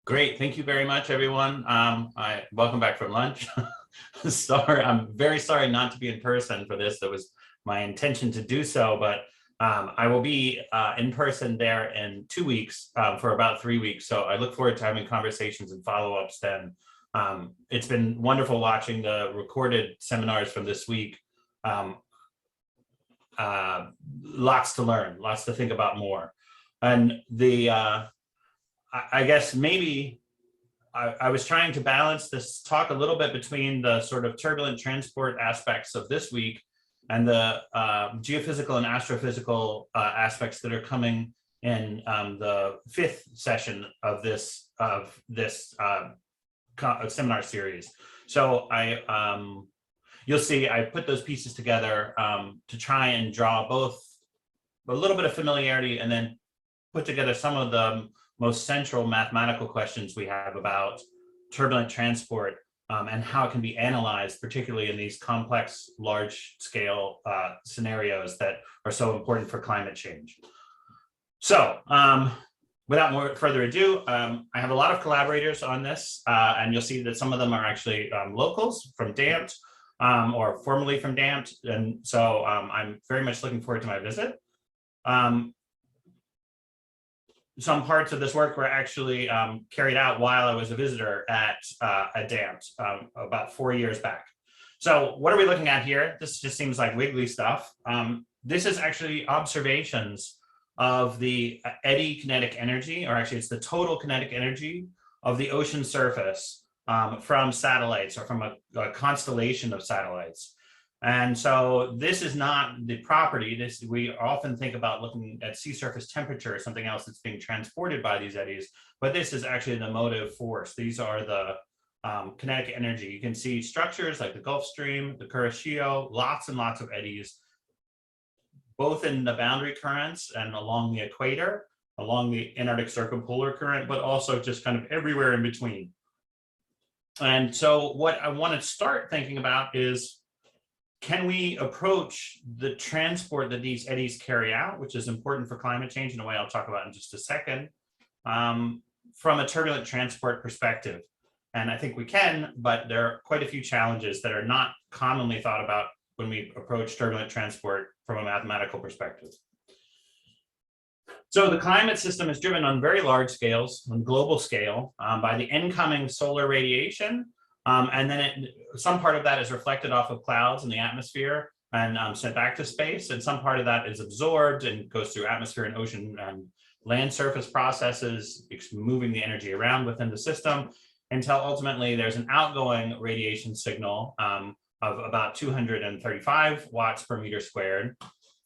Great, thank you very much, everyone. Welcome back from lunch. I'm very sorry not to be in person for this. That was my intention to do so, but I will be in person there in 2 weeks for about 3 weeks. So I look forward to having conversations and follow-ups then. It's been wonderful watching the recorded seminars from this week. Lots to learn, lots to think about more. And I guess maybe I was trying to balance this talk a little bit between the sort of turbulent transport aspects of this week and the geophysical and astrophysical aspects that are coming in the 5th session of this seminar series. So you'll see I put those pieces together to try and draw both a little bit of familiarity and then put together some of the most central mathematical questions we have about turbulent transport and how it can be analyzed, particularly in these complex, large-scale scenarios that are so important for climate change. So, without further ado, I have a lot of collaborators on this, and you'll see that some of them are actually locals from DAMT or formerly from DAMT, and so I'm very much looking forward to my visit. Some parts of this work were actually carried out while I was a visitor at DAMT about 4 years back. So what are we looking at here? This just seems like wiggly stuff. This is actually observations of the eddy kinetic energy, or actually it's the total kinetic energy of the ocean surface from satellites or from a constellation of satellites. And so this is not the property. We often think about looking at sea surface temperature or something else that's being transported by these eddies, but this is actually the motive force. These are the kinetic energy. You can see structures like the Gulf Stream, the Kuroshio, lots and lots of eddies, both in the boundary currents and along the equator, along the Antarctic circumpolar current, but also just kind of everywhere in between. And so what I want to start thinking about is, can we approach the transport that these eddies carry out, which is important for climate change in a way I'll talk about in just a second, from a turbulent transport perspective? And I think we can, but there are quite a few challenges that are not commonly thought about when we approach turbulent transport from a mathematical perspective. So the climate system is driven on very large scales, on global scale, by the incoming solar radiation. And then some part of that is reflected off of clouds in the atmosphere and sent back to space. And some part of that is absorbed and goes through atmosphere and ocean and land surface processes, moving the energy around within the system until ultimately there's an outgoing radiation signal of about 235 watts per meter squared.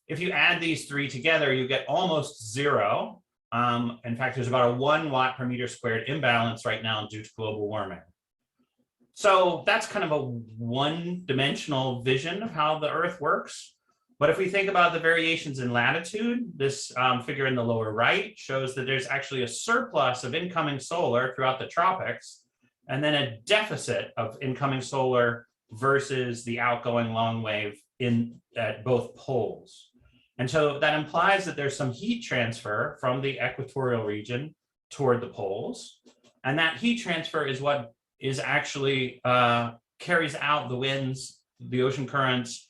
If you add these three together, you get almost zero. In fact, there's about a 1 watt per meter squared imbalance right now due to global warming. So that's kind of a one-dimensional vision of how the Earth works. But if we think about the variations in latitude, this figure in the lower right shows that there's actually a surplus of incoming solar throughout the tropics, and then a deficit of incoming solar versus the outgoing long wave at both poles. And so that implies that there's some heat transfer from the equatorial region toward the poles. And that heat transfer is what is actually carries out the winds, the ocean currents,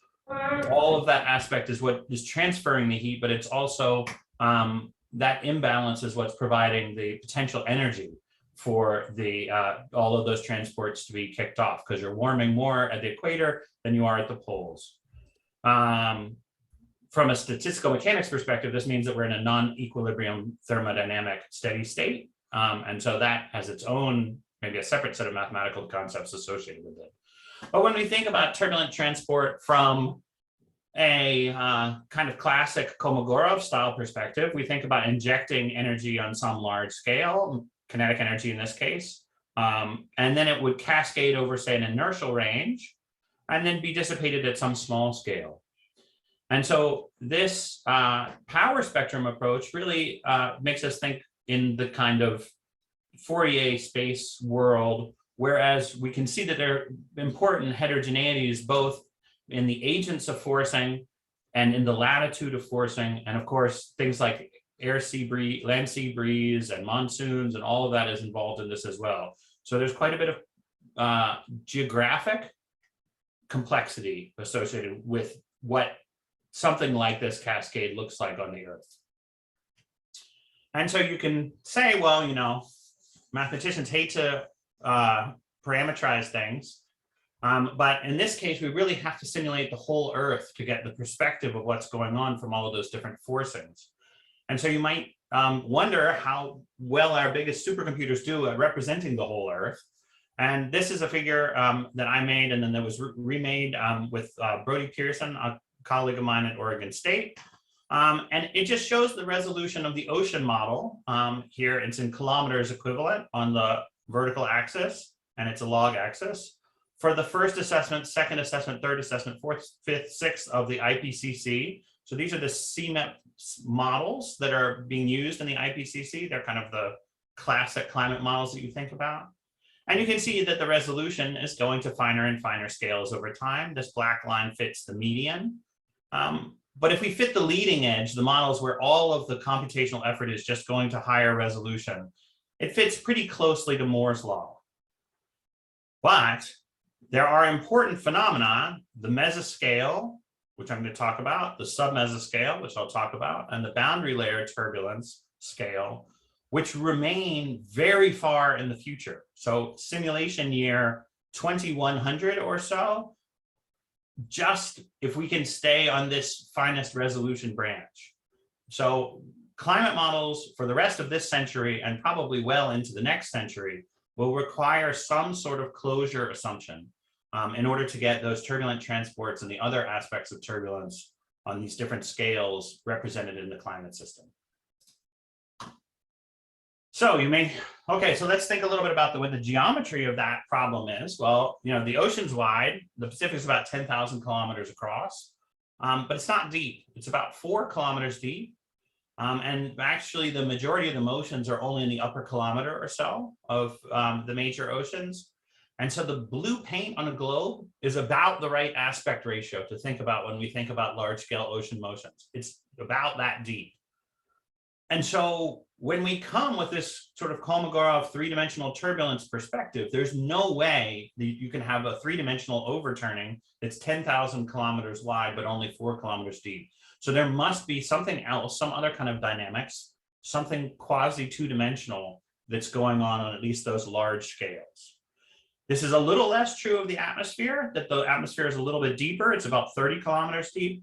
all of that aspect is what is transferring the heat, but it's also that imbalance is what's providing the potential energy for the all of those transports to be kicked off, because you're warming more at the equator than you are at the poles. From a statistical mechanics perspective, this means that we're in a non-equilibrium thermodynamic steady state. And so that has its own, maybe a separate set of mathematical concepts associated with it. But when we think about turbulent transport from a kind of classic Kolmogorov style perspective, we think about injecting energy on some large scale, kinetic energy in this case, and then it would cascade over, say, an inertial range, and then be dissipated at some small scale. And so this power spectrum approach really makes us think in the kind of Fourier space world, whereas we can see that there are important heterogeneities both in the agents of forcing and in the latitude of forcing, and of course things like sea breeze, land sea breeze and monsoons, and all of that is involved in this as well. So there's quite a bit of geographic complexity associated with what something like this cascade looks like on the Earth. And so you can say, well, you know, mathematicians hate to parameterize things, but in this case, we really have to simulate the whole Earth to get the perspective of what's going on from all of those different forcings. And so you might wonder how well our biggest supercomputers do at representing the whole Earth. And this is a figure that I made, and then that was remade with Brody Pearson, a colleague of mine at Oregon State. And it just shows the resolution of the ocean model. Here, it's in kilometers equivalent on the vertical axis, and it's a log axis. For the first assessment, second assessment, third assessment, fourth, fifth, sixth of the IPCC. So these are the CMEP models that are being used in the IPCC. They're kind of the classic climate models that you think about. And you can see that the resolution is going to finer and finer scales over time. This black line fits the median. But if we fit the leading edge, the models where all of the computational effort is just going to higher resolution, it fits pretty closely to Moore's law. But there are important phenomena, the mesoscale, which I'm going to talk about, the submesoscale, which I'll talk about, and the boundary layer turbulence scale, which remain very far in the future. So simulation year 2100 or so, just if we can stay on this finest resolution branch. So climate models for the rest of this century and probably well into the next century will require some sort of closure assumption in order to get those turbulent transports and the other aspects of turbulence on these different scales represented in the climate system. So you may, okay, so let's think a little bit about what the geometry of that problem is. Well, you know, the ocean's wide, the Pacific is about 10,000 kilometers across, but it's not deep. It's about 4 kilometers deep. And actually the majority of the motions are only in the upper kilometer or so of the major oceans. And so the blue paint on a globe is about the right aspect ratio to think about when we think about large scale ocean motions. It's about that deep. And so when we come with this sort of Kolmogorov three-dimensional turbulence perspective, there's no way that you can have a three-dimensional overturning that's 10,000 kilometers wide, but only 4 kilometers deep. So there must be something else, some other kind of dynamics, something quasi two-dimensional that's going on at least those large scales. This is a little less true of the atmosphere, that the atmosphere is a little bit deeper. It's about 30 kilometers deep.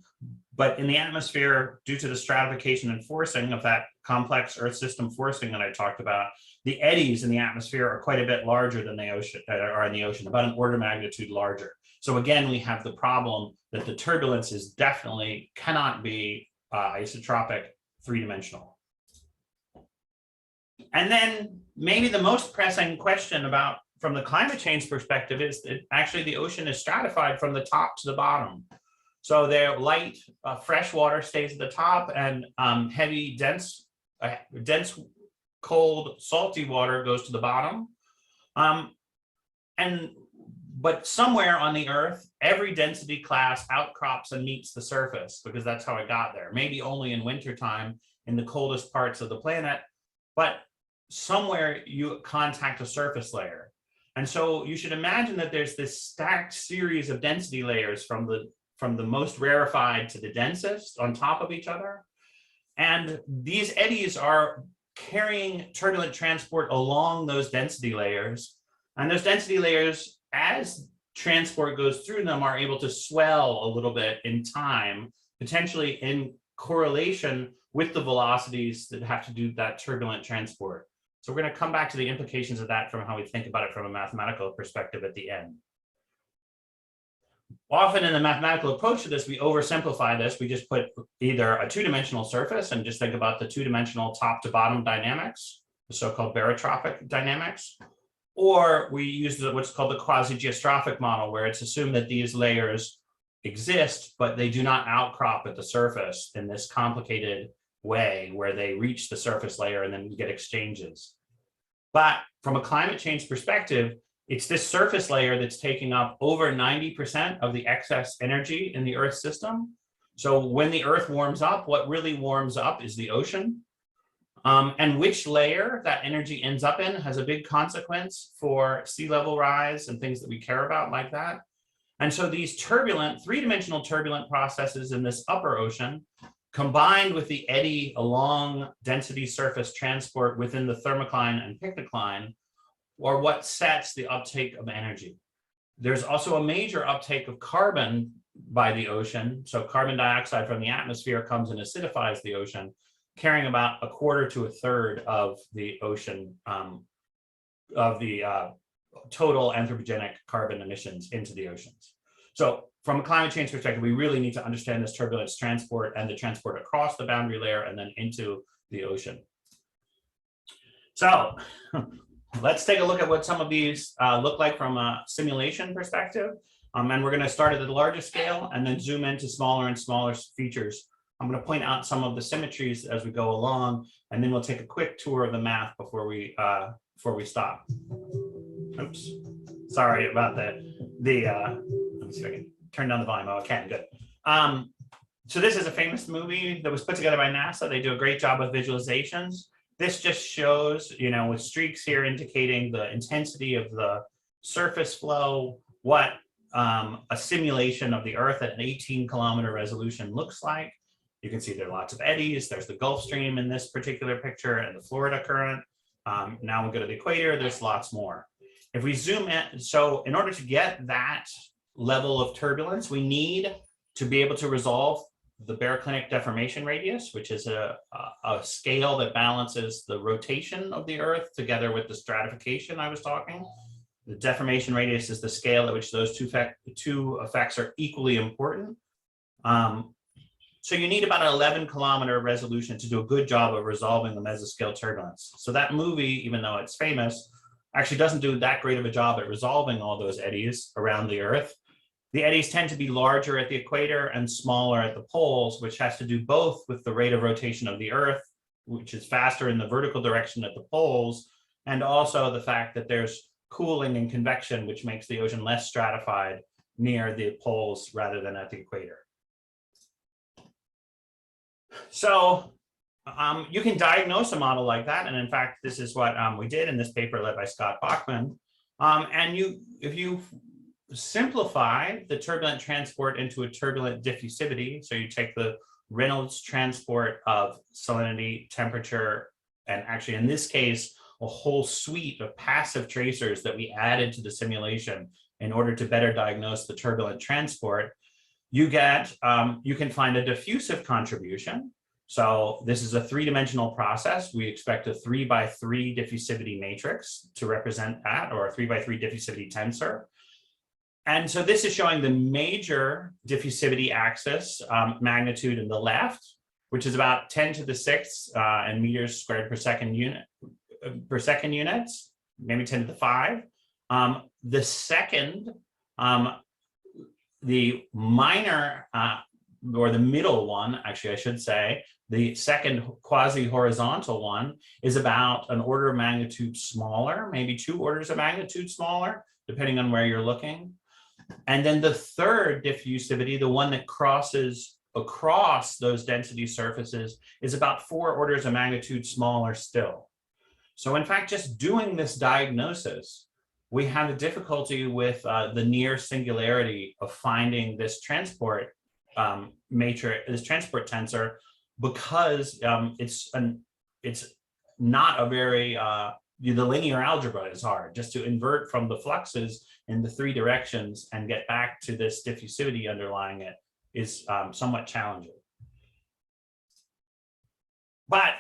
But in the atmosphere, due to the stratification and forcing of that complex Earth system forcing that I talked about, the eddies in the atmosphere are quite a bit larger than the ocean, are in the ocean, about an order of magnitude larger. So again, we have the problem that the turbulence is definitely cannot be isotropic three-dimensional. And then maybe the most pressing question about from the climate change perspective is that actually the ocean is stratified from the top to the bottom. So their light, fresh water stays at the top, and heavy, dense, cold, salty water goes to the bottom. But somewhere on the Earth, every density class outcrops and meets the surface, because that's how it got there. Maybe only in wintertime in the coldest parts of the planet, but somewhere you contact a surface layer. And so you should imagine that there's this stacked series of density layers from the most rarefied to the densest on top of each other. And these eddies are carrying turbulent transport along those density layers. And those density layers, as transport goes through them, are able to swell a little bit in time, potentially in correlation with the velocities that have to do that turbulent transport. So we're going to come back to the implications of that from how we think about it from a mathematical perspective at the end. Often in the mathematical approach to this, we oversimplify this. We just put either a two-dimensional surface and just think about the two-dimensional top to bottom dynamics, the so-called barotropic dynamics, or we use what's called the quasi-geostrophic model, where it's assumed that these layers exist, but they do not outcrop at the surface in this complicated way where they reach the surface layer and then you get exchanges. But from a climate change perspective, it's this surface layer that's taking up over 90% of the excess energy in the Earth system. So when the Earth warms up, what really warms up is the ocean. And which layer that energy ends up in has a big consequence for sea level rise and things that we care about like that. And so these turbulent, three-dimensional turbulent processes in this upper ocean, combined with the eddy along density surface transport within the thermocline and pycnocline, are what sets the uptake of energy. There's also a major uptake of carbon by the ocean. So carbon dioxide from the atmosphere comes and acidifies the ocean, carrying about a quarter to a third of the ocean, total anthropogenic carbon emissions into the oceans. So from a climate change perspective, we really need to understand this turbulence transport and the transport across the boundary layer and then into the ocean. So let's take a look at what some of these look like from a simulation perspective. And we're going to start at the largest scale and then zoom into smaller and smaller features. I'm going to point out some of the symmetries as we go along, and then we'll take a quick tour of the math before we stop. Oops, sorry about that. Let me see if I can turn down the volume. Oh, I can. Good. So this is a famous movie that was put together by NASA. They do a great job with visualizations. This just shows, with streaks here indicating the intensity of the surface flow, what a simulation of the Earth at an 18-kilometer resolution looks like. You can see there are lots of eddies. There's the Gulf Stream in this particular picture and the Florida current. Now we go to the equator, there's lots more. If we zoom in, so in order to get that level of turbulence, we need to be able to resolve the baroclinic deformation radius, which is a scale that balances the rotation of the Earth together with the stratification I was talking. The deformation radius is the scale at which those two effects are equally important. So you need about an 11-kilometer resolution to do a good job of resolving the mesoscale turbulence. So that movie, even though it's famous, actually doesn't do that great of a job at resolving all those eddies around the Earth. The eddies tend to be larger at the equator and smaller at the poles, which has to do both with the rate of rotation of the Earth, which is faster in the vertical direction at the poles, and also the fact that there's cooling and convection, which makes the ocean less stratified near the poles rather than at the equator. So you can diagnose a model like that. And in fact, this is what we did in this paper led by Scott Bachman. And if you simplify the turbulent transport into a turbulent diffusivity, so you take the Reynolds transport of salinity, temperature, and actually in this case, a whole suite of passive tracers that we added to the simulation in order to better diagnose the turbulent transport, you get, you can find a diffusive contribution. So this is a three-dimensional process. We expect a 3x3 diffusivity matrix to represent that, or a 3x3 diffusivity tensor. And so this is showing the major diffusivity axis magnitude in the left, which is about 10 to the 6th in meters squared per second units, maybe 10 to the 5. The second, the minor, or the middle one, actually, I should say, the second quasi-horizontal one is about an order of magnitude smaller, maybe 2 orders of magnitude smaller, depending on where you're looking. And then the third diffusivity, the one that crosses across those density surfaces, is about 4 orders of magnitude smaller still. So in fact, just doing this diagnosis, we have a difficulty with the near singularity of finding this transport matrix, this transport tensor, because it's not a very, the linear algebra is hard. Just to invert from the fluxes in the 3 directions and get back to this diffusivity underlying it is somewhat challenging. But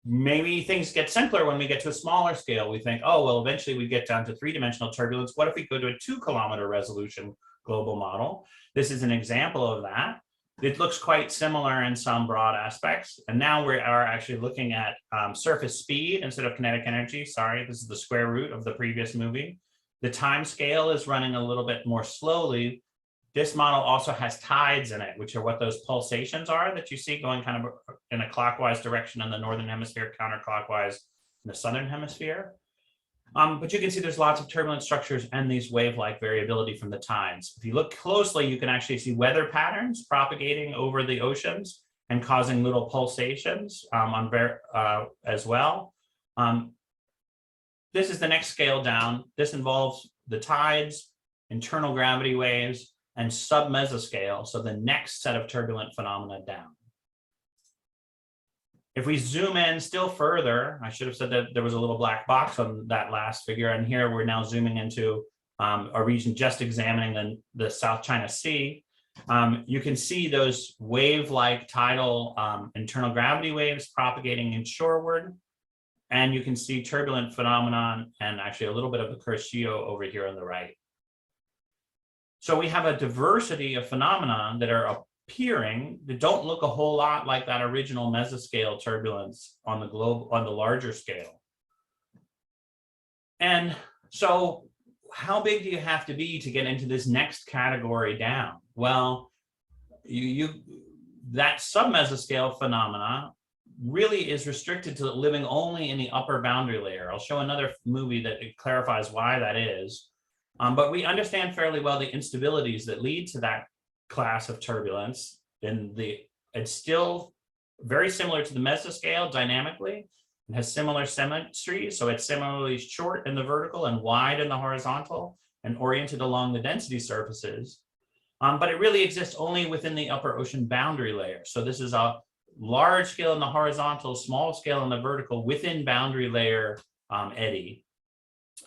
maybe things get simpler when we get to a smaller scale. We think, oh, well, eventually we get down to 3-dimensional turbulence. What if we go to a 2-kilometer resolution global model? This is an example of that. It looks quite similar in some broad aspects. And now we are actually looking at surface speed instead of kinetic energy. Sorry, this is the square root of the previous movie. The time scale is running a little bit more slowly. This model also has tides in it, which are what those pulsations are that you see going kind of in a clockwise direction in the northern hemisphere, counterclockwise in the southern hemisphere. But you can see there's lots of turbulent structures and these wave-like variability from the tides. If you look closely, you can actually see weather patterns propagating over the oceans. and causing little pulsations as well. This is the next scale down. This involves the tides, internal gravity waves, and submesoscale, so the next set of turbulent phenomena down. If we zoom in still further, I should have said that there was a little black box on that last figure, and here we're now zooming into a region just examining the South China Sea. You can see those wave-like tidal internal gravity waves propagating in shoreward, and you can see turbulent phenomenon and actually a little bit of the Kuroshio over here on the right. So we have a diversity of phenomena that are appearing that don't look a whole lot like that original mesoscale turbulence on the globe, on the larger scale. And so how big do you have to be to get into this next category down? Well, that submesoscale phenomena really is restricted to living only in the upper boundary layer. I'll show another movie that clarifies why that is. But we understand fairly well the instabilities that lead to that class of turbulence. It's still very similar to the mesoscale dynamically. It has similar symmetries, so it's similarly short in the vertical and wide in the horizontal and oriented along the density surfaces. But it really exists only within the upper ocean boundary layer. So this is a large scale in the horizontal, small scale in the vertical within boundary layer eddy.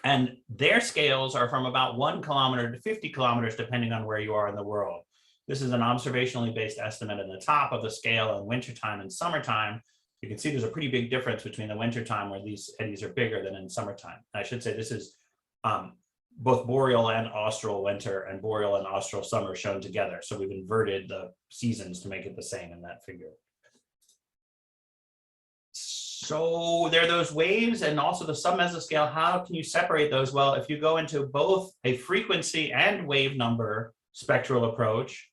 And their scales are from about 1 kilometer to 50 kilometers, depending on where you are in the world. This is an observationally based estimate in the top of the scale in wintertime and summertime. You can see there's a pretty big difference between the wintertime where these eddies are bigger than in summertime. I should say this is both boreal and austral winter and boreal and austral summer shown together. So we've inverted the seasons to make it the same in that figure. So there are those waves and also the submesoscale. How can you separate those? Well, if you go into both a frequency and wave number spectral approach,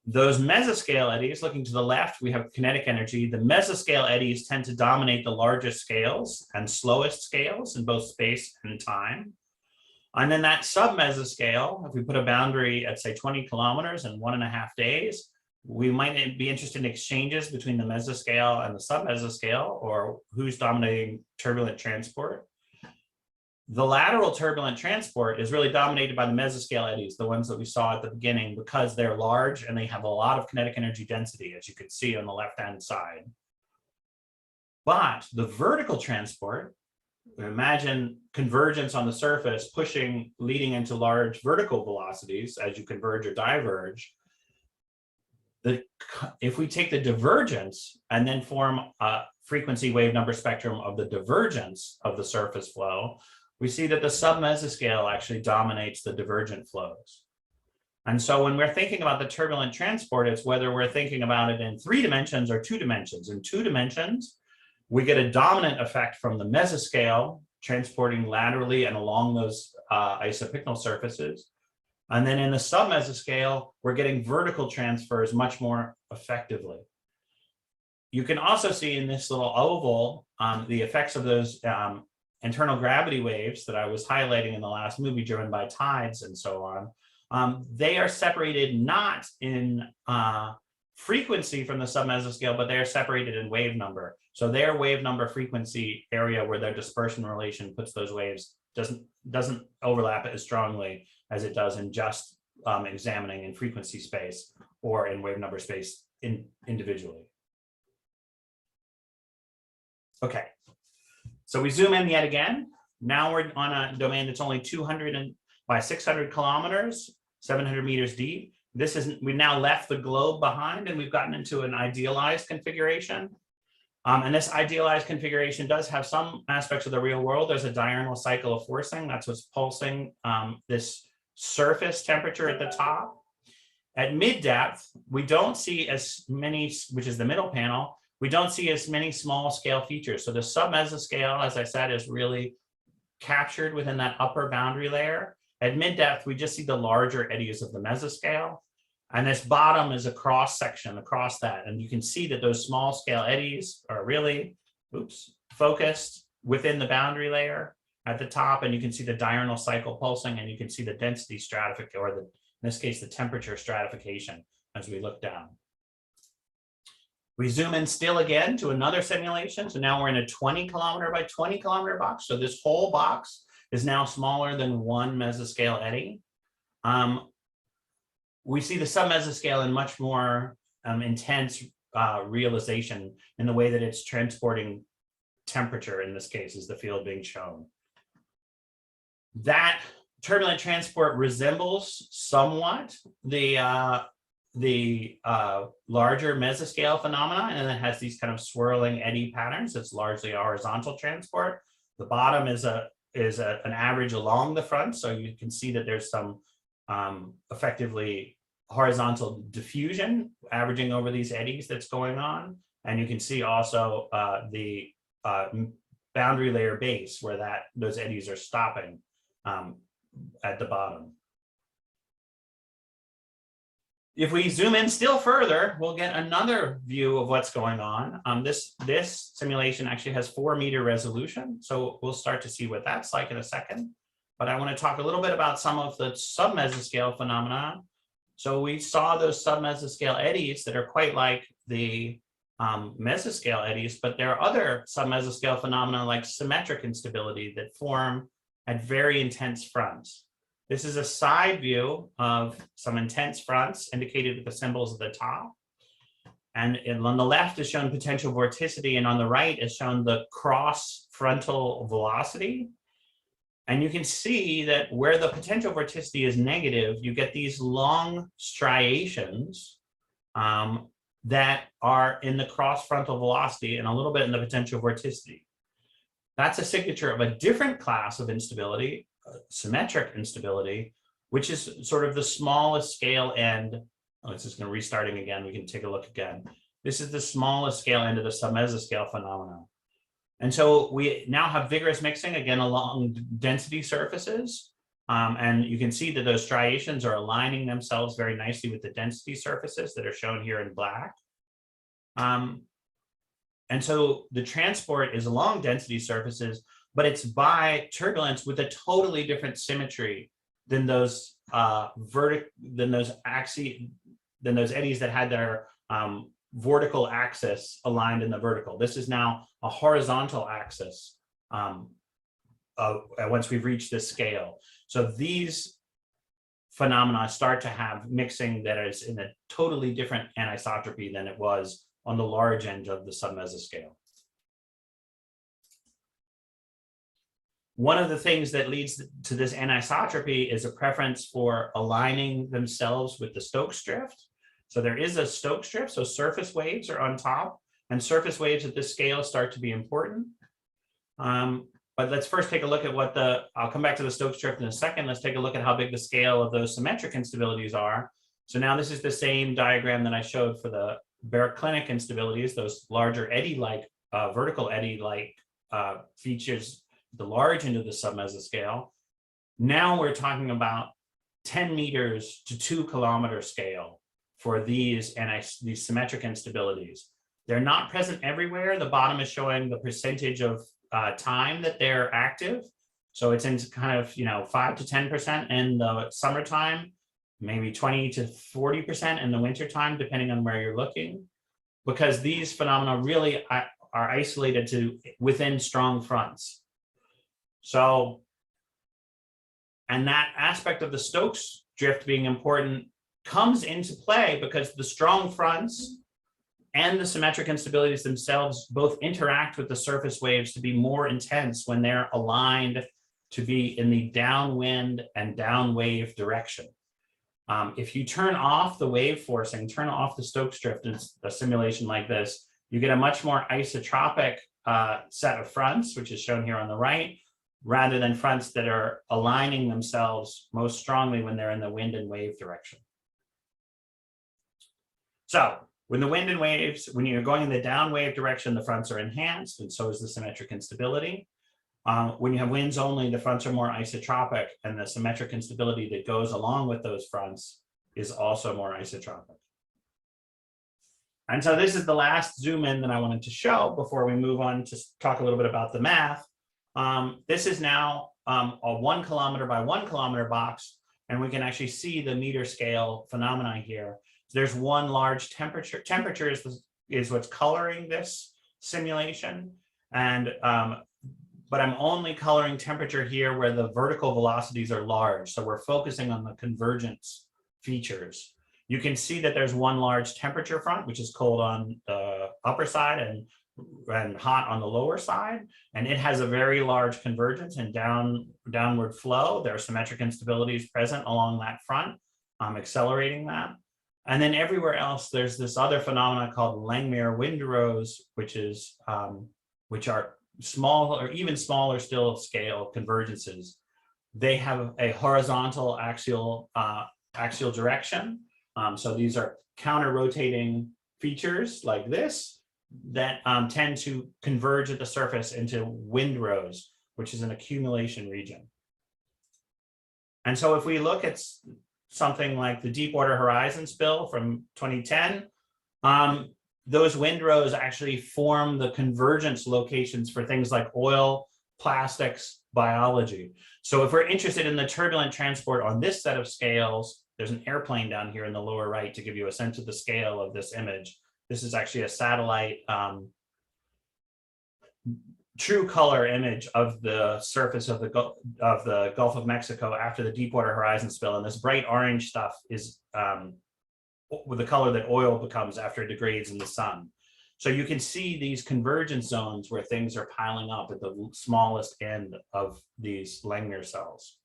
those mesoscale eddies, looking to the left, we have kinetic energy. The mesoscale eddies tend to dominate the largest scales and slowest scales in both space and time. And then that submesoscale, if we put a boundary at say 20 kilometers in 1.5 days, we might be interested in exchanges between the mesoscale and the submesoscale, or who's dominating turbulent transport. The lateral turbulent transport is really dominated by the mesoscale eddies, the ones that we saw at the beginning, because they're large and they have a lot of kinetic energy density, as you could see on the left-hand side. But the vertical transport, imagine convergence on the surface leading into large vertical velocities as you converge or diverge. If we take the divergence and then form a frequency wave number spectrum of the divergence of the surface flow, we see that the submesoscale actually dominates the divergent flows. And so when we're thinking about the turbulent transport, it's whether we're thinking about it in 3 dimensions or 2 dimensions. In 2 dimensions, we get a dominant effect from the mesoscale transporting laterally and along those isopycnal surfaces. And then in the submesoscale, we're getting vertical transfers much more effectively. You can also see in this little oval the effects of those internal gravity waves that I was highlighting in the last movie, driven by tides and so on. They are separated not in frequency from the submesoscale, but they are separated in wave number. So their wave number frequency area where their dispersion relation puts those waves doesn't overlap as strongly as it does in just examining in frequency space or in wave number space individually. Okay, so we zoom in yet again. Now we're on a domain that's only 200 by 600 kilometers, 700 meters deep. We now left the globe behind and we've gotten into an idealized configuration. And this idealized configuration does have some aspects of the real world. There's a diurnal cycle of forcing. That's what's pulsing this surface temperature at the top. At mid-depth, we don't see as many, which is the middle panel, we don't see as many small scale features. So the submesoscale, as I said, is really captured within that upper boundary layer. At mid-depth, we just see the larger eddies of the mesoscale. And this bottom is a cross section across that. And you can see that those small scale eddies are really, focused within the boundary layer at the top. And you can see the diurnal cycle pulsing, and you can see the density stratification, or in this case, the temperature stratification as we look down. We zoom in still again to another simulation. So now we're in a 20 kilometer by 20 kilometer box. So this whole box is now smaller than one mesoscale eddy. We see the submesoscale in much more intense realization in the way that it's transporting temperature, in this case, is the field being shown. That turbulent transport resembles somewhat the larger mesoscale phenomena, and it has these kind of swirling eddy patterns. It's largely a horizontal transport. The bottom is an average along the front, so you can see that there's some effectively horizontal diffusion averaging over these eddies that's going on, and you can see also the boundary layer base where those eddies are stopping at the bottom. If we zoom in still further, we'll get another view of what's going on. This simulation actually has 4-meter resolution, so we'll start to see what that's like in a second. But I want to talk a little bit about some of the submesoscale phenomena. So we saw those submesoscale eddies that are quite like the mesoscale eddies, but there are other submesoscale phenomena like symmetric instability that form at very intense fronts. This is a side view of some intense fronts indicated with the symbols at the top. And on the left is shown potential vorticity, and on the right is shown the cross frontal velocity. And you can see that where the potential vorticity is negative, you get these long striations that are in the cross frontal velocity and a little bit in the potential vorticity. That's a signature of a different class of instability, symmetric instability, which is sort of the smallest scale end. Oh, it's just going to restarting again. We can take a look again. This is the smallest scale end of the submesoscale phenomenon. And so we now have vigorous mixing again along density surfaces. And you can see that those striations are aligning themselves very nicely with the density surfaces that are shown here in black. And so the transport is along density surfaces, but it's by turbulence with a totally different symmetry than those eddies that had their vertical axis aligned in the vertical. This is now a horizontal axis once we've reached this scale. So these phenomena start to have mixing that is in a totally different anisotropy than it was on the large end of the submesoscale. One of the things that leads to this anisotropy is a preference for aligning themselves with the Stokes drift. So there is a Stokes drift, so surface waves are on top, and surface waves at this scale start to be important. But let's first take a look at I'll come back to the Stokes drift in a second. Let's take a look at how big the scale of those symmetric instabilities are. So now this is the same diagram that I showed for the baroclinic instabilities, those larger eddy-like, vertical eddy-like features, the large end of the submesoscale. Now we're talking about 10 meters to 2 kilometer scale for these symmetric instabilities. They're not present everywhere. The bottom is showing the percentage of time that they're active. So it's in kind of 5 to 10% in the summertime, maybe 20 to 40% in the wintertime, depending on where you're looking, because these phenomena really are isolated to within strong fronts. So, and that aspect of the Stokes drift being important comes into play because the strong fronts and the symmetric instabilities themselves both interact with the surface waves to be more intense when they're aligned to be in the downwind and downwave direction. If you turn off the wave forcing, turn off the Stokes drift in a simulation like this, you get a much more isotropic set of fronts, which is shown here on the right, rather than fronts that are aligning themselves most strongly when they're in the wind and wave direction. So when the wind and waves, when you're going in the down wave direction, the fronts are enhanced, and so is the symmetric instability. When you have winds only, the fronts are more isotropic, and the symmetric instability that goes along with those fronts is also more isotropic. And so this is the last zoom in that I wanted to show before we move on to talk a little bit about the math. This is now a 1 kilometer by 1 kilometer box, and we can actually see the meter scale phenomena here. So there's one large temperature. Temperature is is what's coloring this simulation. And but I'm only coloring temperature here where the vertical velocities are large. So we're focusing on the convergence features. You can see that there's one large temperature front, which is cold on the upper side and hot on the lower side. And it has a very large convergence and downward flow. There are symmetric instabilities present along that front, accelerating that. And then everywhere else, there's this other phenomena called Langmuir windrows, which are small or even smaller still scale convergences. They have a horizontal axial direction. So these are counter-rotating features like this that tend to converge at the surface into windrows, which is an accumulation region. And so if we look at something like the Deepwater Horizon spill from 2010, those windrows actually form the convergence locations for things like oil, plastics, biology. So if we're interested in the turbulent transport on this set of scales, there's an airplane down here in the lower right to give you a sense of the scale of this image. This is actually a satellite true color image of the surface of the Gulf of Mexico after the Deepwater Horizon spill. And this bright orange stuff is with the color that oil becomes after it degrades in the sun. So you can see these convergence zones where things are piling up at the smallest end of these Langmuir cells.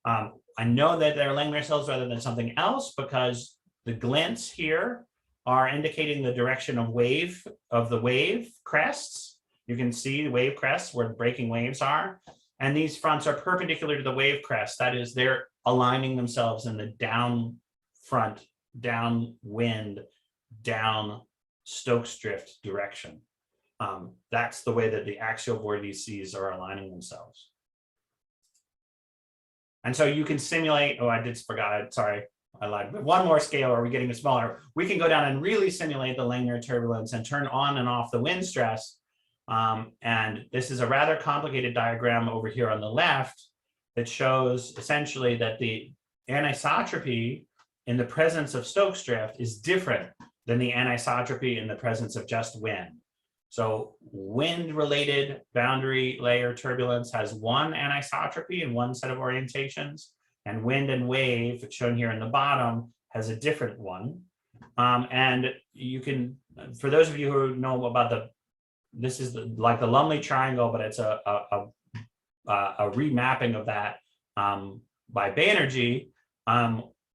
I know that they're Langmuir cells rather than something else because the glints here are indicating the direction of the wave crests. You can see the wave crests where the breaking waves are. And these fronts are perpendicular to the wave crest. That is, they're aligning themselves in the downwind, down Stokes drift direction. That's the way that the axial vortices are aligning themselves. And so you can simulate, sorry, I lied, but one more scale, are we getting smaller? We can go down and really simulate the Langmuir turbulence and turn on and off the wind stress. And this is a rather complicated diagram over here on the left that shows essentially that the anisotropy in the presence of Stokes drift is different than the anisotropy in the presence of just wind. So wind-related boundary layer turbulence has one anisotropy in one set of orientations, and wind and wave, shown here in the bottom, has a different one. And you can, for those of you who know about this is like the Lumley triangle, but it's a remapping of that by Banerjee,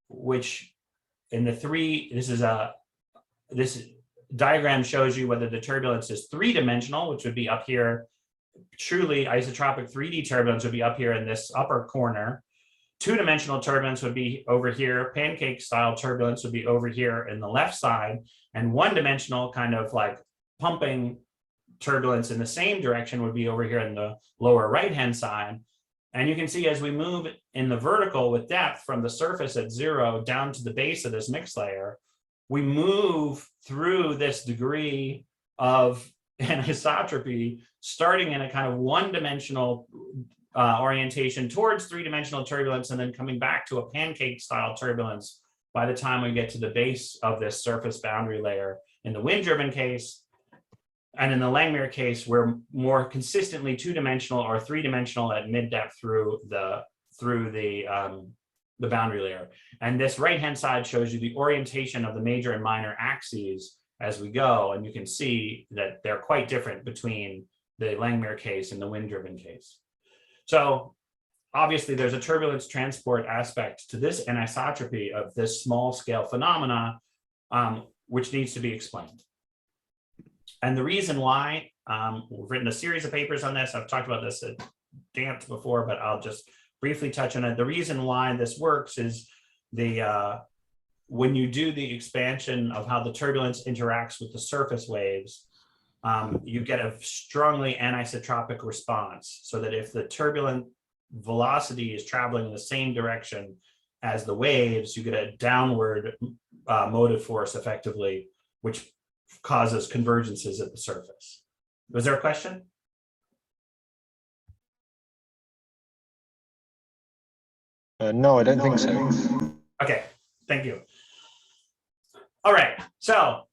which in the this diagram shows you whether the turbulence is three-dimensional, which would be up here. Truly isotropic 3D turbulence would be up here in this upper corner. Two-dimensional turbulence would be over here. Pancake style turbulence would be over here in the left side. And one-dimensional kind of like pumping turbulence in the same direction would be over here in the lower right-hand side. And you can see as we move in the vertical with depth from the surface at 0 down to the base of this mixed layer, we move through this degree of anisotropy, starting in a kind of one-dimensional orientation towards three-dimensional turbulence, and then coming back to a pancake-style turbulence by the time we get to the base of this surface boundary layer. In the wind-driven case, and in the Langmuir case, we're more consistently two-dimensional or three-dimensional at mid-depth through the boundary layer. And this right-hand side shows you the orientation of the major and minor axes as we go. And you can see that they're quite different between the Langmuir case and the wind-driven case. So obviously there's a turbulence transport aspect to this anisotropy of this small scale phenomena, which needs to be explained. And the reason why, we've written a series of papers on this. I've talked about this at DAMPT before, but I'll just briefly touch on it. The reason why this works is when you do the expansion of how the turbulence interacts with the surface waves, you get a strongly anisotropic response, so that if the turbulent velocity is traveling in the same direction as the waves, you get a downward motive force effectively, which causes convergences at the surface. Was there a question? No, I don't think so. Okay, thank you. All right, so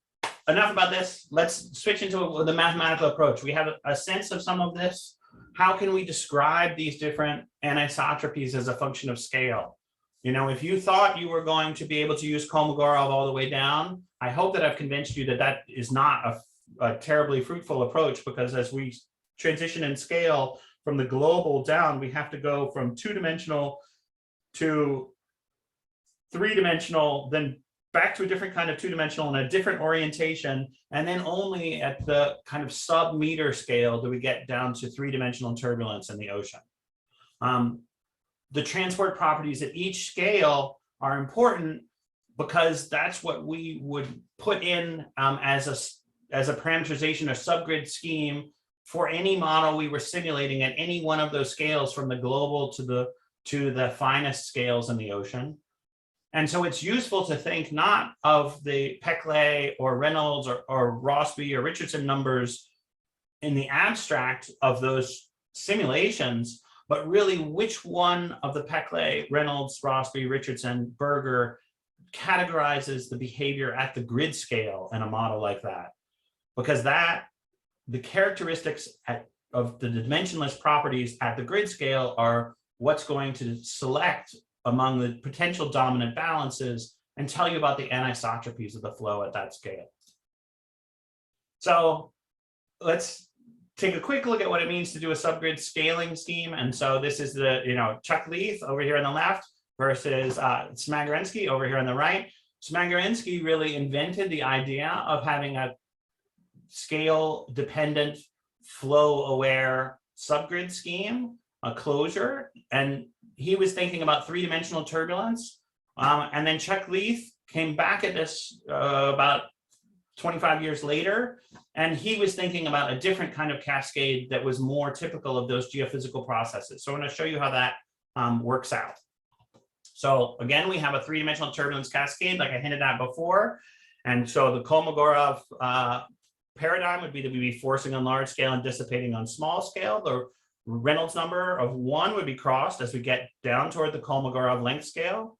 enough about this. Let's switch into the mathematical approach. We have a sense of some of this. How can we describe these different anisotropies as a function of scale? You know, if you thought you were going to be able to use Kolmogorov all the way down, I hope that I've convinced you that that is not a terribly fruitful approach, because as we transition in scale from the global down, we have to go from two-dimensional to three-dimensional, then back to a different kind of two-dimensional and a different orientation. And then only at the kind of sub-meter scale do we get down to three-dimensional turbulence in the ocean. The transport properties at each scale are important because that's what we would put in as a parameterization or subgrid scheme for any model we were simulating at any one of those scales, from the global to the finest scales in the ocean. And so it's useful to think not of the Peclet or Reynolds or Rossby or Richardson numbers in the abstract of those simulations, but really which one of the Peclet, Reynolds, Rossby, Richardson, Berger categorizes the behavior at the grid scale in a model like that. Because the characteristics of the dimensionless properties at the grid scale are what's going to select among the potential dominant balances and tell you about the anisotropies of the flow at that scale. So let's take a quick look at what it means to do a subgrid scaling scheme. And so this is the, Chuck Leith over here on the left versus Smagorinsky over here on the right. Smagorinsky really invented the idea of having a scale dependent, flow aware subgrid scheme, a closure. And he was thinking about three-dimensional turbulence. And then Chuck Leith came back at this about 25 years later, and he was thinking about a different kind of cascade that was more typical of those geophysical processes. So I'm going to show you how that works out. So again, we have a three-dimensional turbulence cascade, like I hinted at before. And so the Kolmogorov paradigm would be that we'd be forcing on large scale and dissipating on small scale. The Reynolds number of 1 would be crossed as we get down toward the Kolmogorov length scale.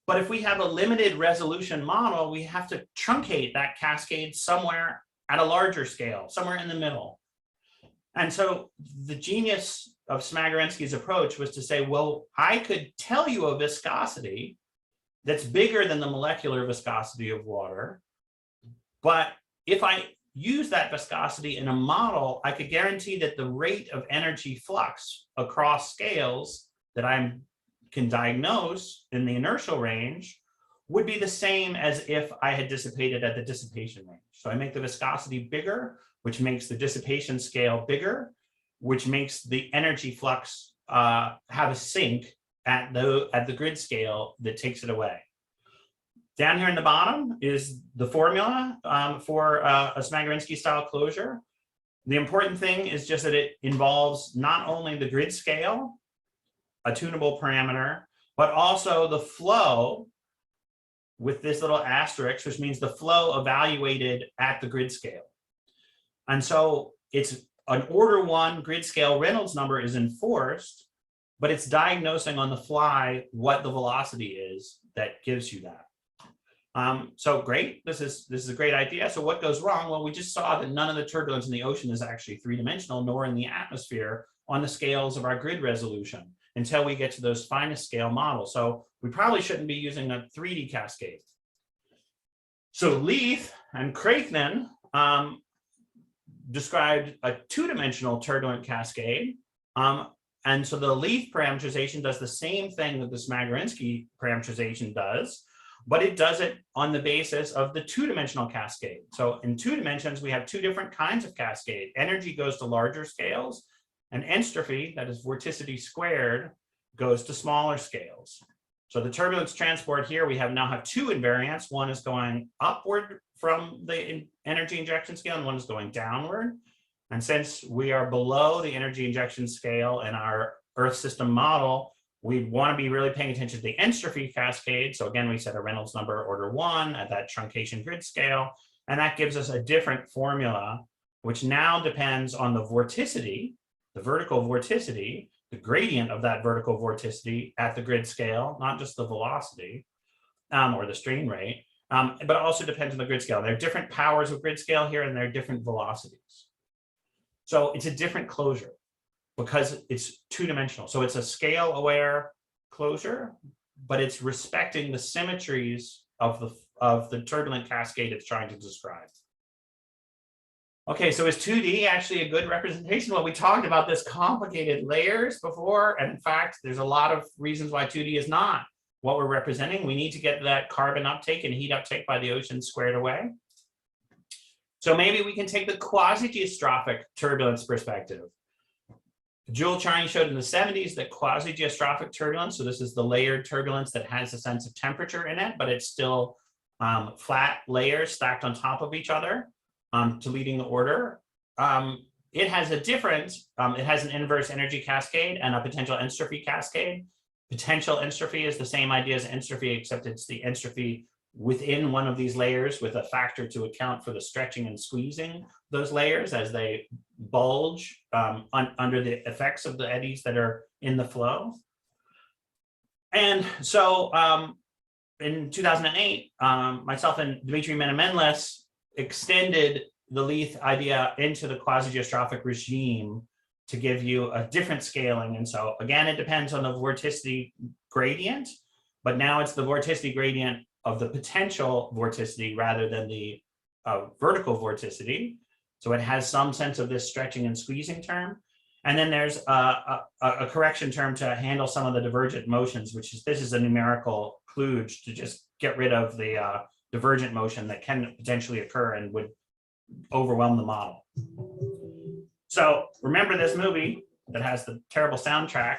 But if we have a limited resolution model, we have to truncate that cascade somewhere at a larger scale, somewhere in the middle. And so the genius of Smagorinsky's approach was to say, well, I could tell you a viscosity that's bigger than the molecular viscosity of water. But if I use that viscosity in a model, I could guarantee that the rate of energy flux across scales that I can diagnose in the inertial range would be the same as if I had dissipated at the dissipation range. So I make the viscosity bigger, which makes the dissipation scale bigger, which makes the energy flux have a sink at the grid scale that takes it away. Down here in the bottom is the formula for a Smagorinsky style closure. The important thing is just that it involves not only the grid scale, a tunable parameter, but also the flow with this little asterisk, which means the flow evaluated at the grid scale. And so it's an order 1 grid scale Reynolds number is enforced, but it's diagnosing on the fly what the velocity is that gives you that. So great, this is a great idea. So what goes wrong? Well, we just saw that none of the turbulence in the ocean is actually three-dimensional, nor in the atmosphere on the scales of our grid resolution until we get to those finest scale models. So we probably shouldn't be using a 3D cascade. So Leith and Craiknen described a two-dimensional turbulent cascade. And so the Leith parameterization does the same thing that the Smagorinsky parameterization does, but it does it on the basis of the two-dimensional cascade. So in 2 dimensions, we have 2 different kinds of cascade. Energy goes to larger scales, and entropy, that is vorticity squared, goes to smaller scales. So the turbulence transport here, we now have 2 invariants. One is going upward from the energy injection scale, and one is going downward. And since we are below the energy injection scale in our Earth system model, we want to be really paying attention to the entropy cascade. So again, we set a Reynolds number order 1 at that truncation grid scale, and that gives us a different formula, which now depends on the vorticity, the vertical vorticity, the gradient of that vertical vorticity at the grid scale, not just the velocity or the strain rate. but it also depends on the grid scale. There are different powers of grid scale here, and there are different velocities. So it's a different closure because it's two-dimensional. So it's a scale-aware closure, but it's respecting the symmetries of the turbulent cascade it's trying to describe. Okay, so is 2D actually a good representation? Well, we talked about this complicated layers before, and in fact, there's a lot of reasons why 2D is not what we're representing. We need to get that carbon uptake and heat uptake by the ocean squared away. So maybe we can take the quasi-geostrophic turbulence perspective. Jewel Charney showed in the 70s that quasi-geostrophic turbulence, so this is the layered turbulence that has a sense of temperature in it, but it's still flat layers stacked on top of each other to leading the order. It has a different, it has an inverse energy cascade and a potential entropy cascade. Potential entropy is the same idea as entropy, except it's the entropy within one of these layers with a factor to account for the stretching and squeezing those layers as they bulge under the effects of the eddies that are in the flow. And so in 2008, myself and Dmitry Menamenlis extended the Leith idea into the quasi-geostrophic regime to give you a different scaling. And so again, it depends on the vorticity gradient, but now it's the vorticity gradient of the potential vorticity rather than the vertical vorticity. So it has some sense of this stretching and squeezing term. And then there's a correction term to handle some of the divergent motions, which is, this is a numerical kludge to just get rid of the divergent motion that can potentially occur and would overwhelm the model. So remember this movie that has the terrible soundtrack.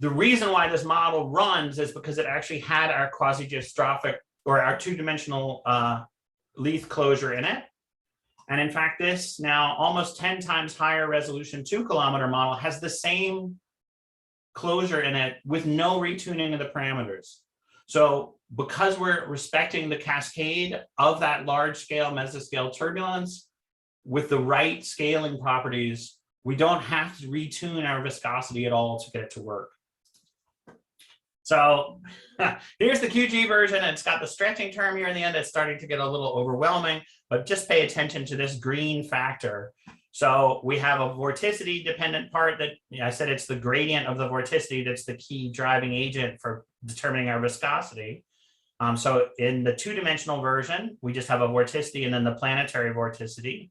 The reason why this model runs is because it actually had our quasi-geostrophic or our two-dimensional Leith closure in it. And in fact, this now almost 10 times higher resolution 2-kilometer model has the same closure in it with no retuning of the parameters. So because we're respecting the cascade of that large scale mesoscale turbulence with the right scaling properties, we don't have to retune our viscosity at all to get it to work. So here's the QG version. It's got the stretching term here in the end. It's starting to get a little overwhelming, but just pay attention to this green factor. So we have a vorticity dependent part that I said it's the gradient of the vorticity that's the key driving agent for determining our viscosity. So in the two-dimensional version, we just have a vorticity and then the planetary vorticity.